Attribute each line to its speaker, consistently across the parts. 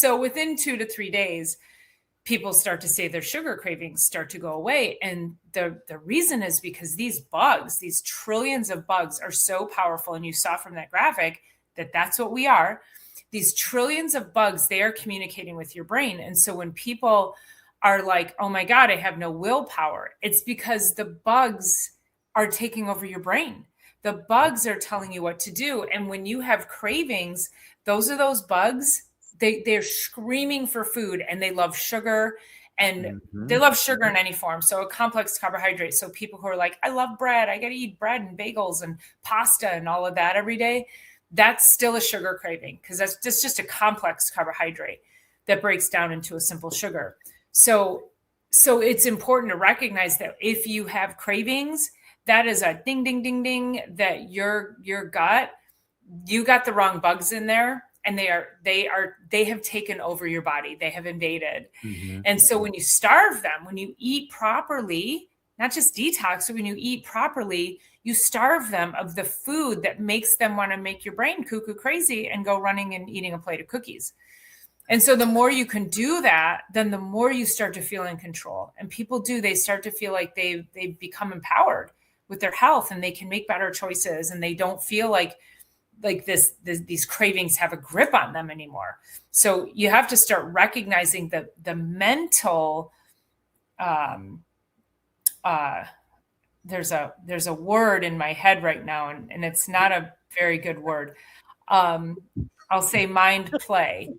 Speaker 1: So within 2 to 3 days, people start to say their sugar cravings start to go away. And the reason is because these bugs, these trillions of bugs, are so powerful. And you saw from that graphic that that's what we are. These trillions of bugs, they are communicating with your brain. And so when people are like, oh my God, I have no willpower, it's because the bugs are taking over your brain. The bugs are telling you what to do. And when you have cravings, those are those bugs. They're screaming for food, and they love sugar, and they love sugar in any form. So a complex carbohydrate. So people who are like, I love bread, I got to eat bread and bagels and pasta and all of that every day, that's still a sugar craving, because that's just a complex carbohydrate that breaks down into a simple sugar. So it's important to recognize that if you have cravings, that is a ding, ding, ding, ding, that your gut, you got the wrong bugs in there, and they have taken over your body. They have invaded. And so when you starve them, when you eat properly, not just detox, but when you eat properly, you starve them of the food that makes them want to make your brain cuckoo crazy and go running and eating a plate of cookies. And so the more you can do that, then the more you start to feel in control. And people they start to feel like they become empowered with their health, and they can make better choices, and they don't feel like these cravings have a grip on them anymore. So you have to start recognizing the mental, there's a word in my head right now, and it's not a very good word. I'll say mind play.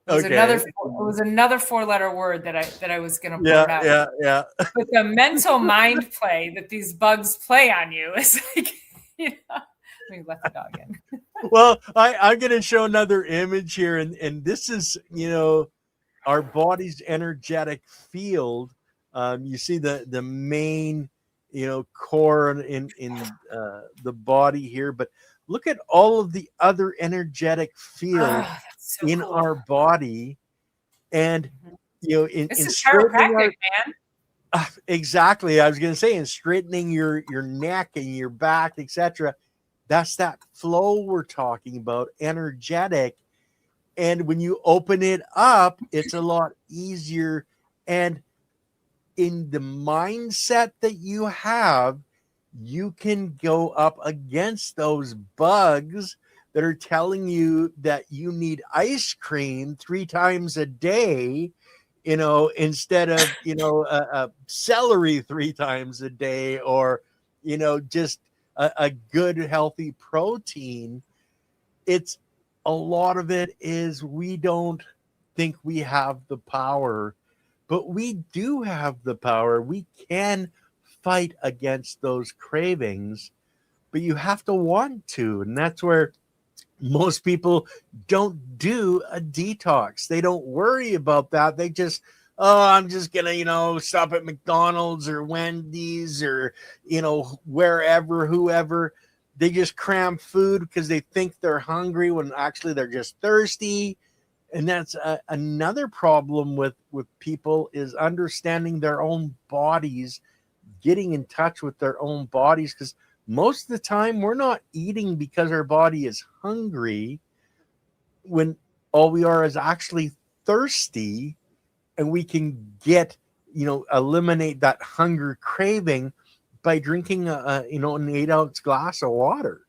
Speaker 1: It was another 4-letter word that I was going to blurt out.
Speaker 2: Yeah.
Speaker 1: But the mental mind play that these bugs play on you is like, let me let the dog in.
Speaker 2: Well, I'm going to show another image here, and this is, our body's energetic field. You see the main, core in the body here, but look at all of the other energetic fields in our body, and
Speaker 1: this is chiropractic, man.
Speaker 2: Exactly. I was going to say, in straightening your neck and your back, etc. That's that flow we're talking about, energetic. And when you open it up, it's a lot easier. And in the mindset that you have, you can go up against those bugs that are telling you that you need ice cream 3 times a day, instead of, celery 3 times a day, or, just a good, healthy protein. It's a lot of it is we don't think we have the power, but we do have the power. We can fight against those cravings, but you have to want to. And that's where most people don't do a detox. They don't worry about that. They just, I'm just going to, stop at McDonald's or Wendy's or, wherever, whoever. They just cram food because they think they're hungry when actually they're just thirsty. And that's another problem with people, is understanding their own bodies, getting in touch with their own bodies. Because most of the time we're not eating because our body is hungry, when all we are is actually thirsty. And we can eliminate that hunger craving by drinking an 8-ounce glass of water.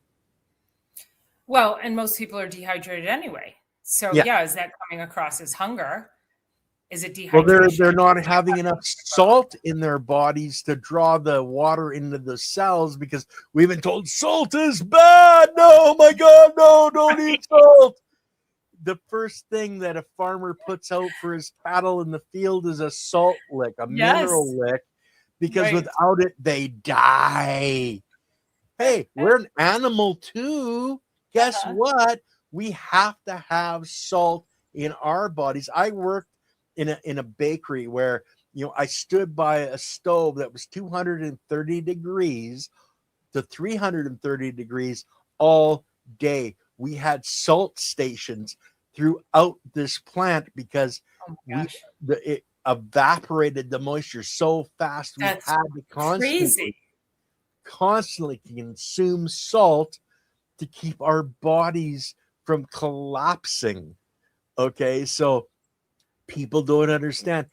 Speaker 1: Well, and most people are dehydrated anyway. So yeah, is that coming across as hunger? Is it dehydration?
Speaker 2: Well, they're not having enough salt in their bodies to draw the water into the cells, because we've been told salt is bad. No, my God, no, don't eat salt. The first thing that a farmer puts out for his cattle in the field is a salt lick, a mineral lick, because without it, they die. Hey, we're an animal too. Guess what? We have to have salt in our bodies. I worked in a bakery where, I stood by a stove that was 230 degrees to 330 degrees all day. We had salt stations throughout this plant because it evaporated the moisture so fast. We had to constantly consume salt to keep our bodies from collapsing Okay, so people don't understand.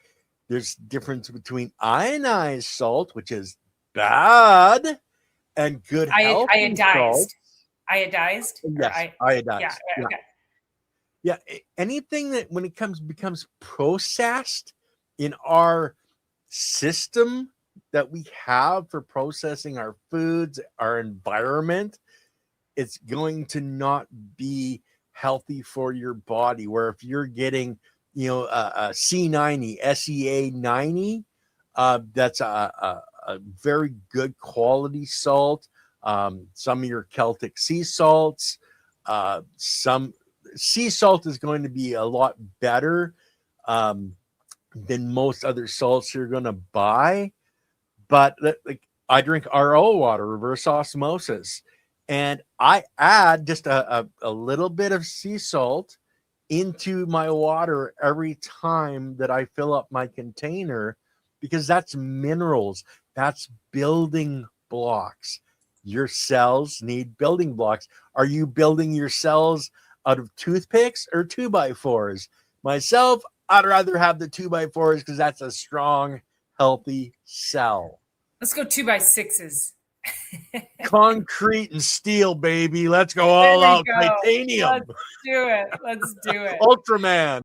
Speaker 2: There's difference between ionized salt, which is bad, and good healthy salt.
Speaker 1: Iodized or
Speaker 2: Yes,
Speaker 1: yeah,
Speaker 2: iodized. Yeah.
Speaker 1: okay.
Speaker 2: Yeah, anything that when it becomes processed in our system that we have for processing our foods, our environment, it's going to not be healthy for your body. Where if you're getting, a C90, SEA 90, that's a very good quality salt. Some of your Celtic sea salts, some sea salt is going to be a lot better um, than most other salts you're going to buy. But like I drink RO water, reverse osmosis, and I add just a little bit of sea salt into my water every time that I fill up my container because that's minerals, that's building blocks. Your cells need building blocks. Are you building your cells out of toothpicks or 2x4s? Myself, I'd rather have the 2x4s because that's a strong, healthy cell.
Speaker 1: Let's go 2x6s.
Speaker 2: Concrete and steel, baby. Let's go all out.
Speaker 1: Go.
Speaker 2: Titanium.
Speaker 1: Let's do it. Let's do it.
Speaker 2: Ultraman.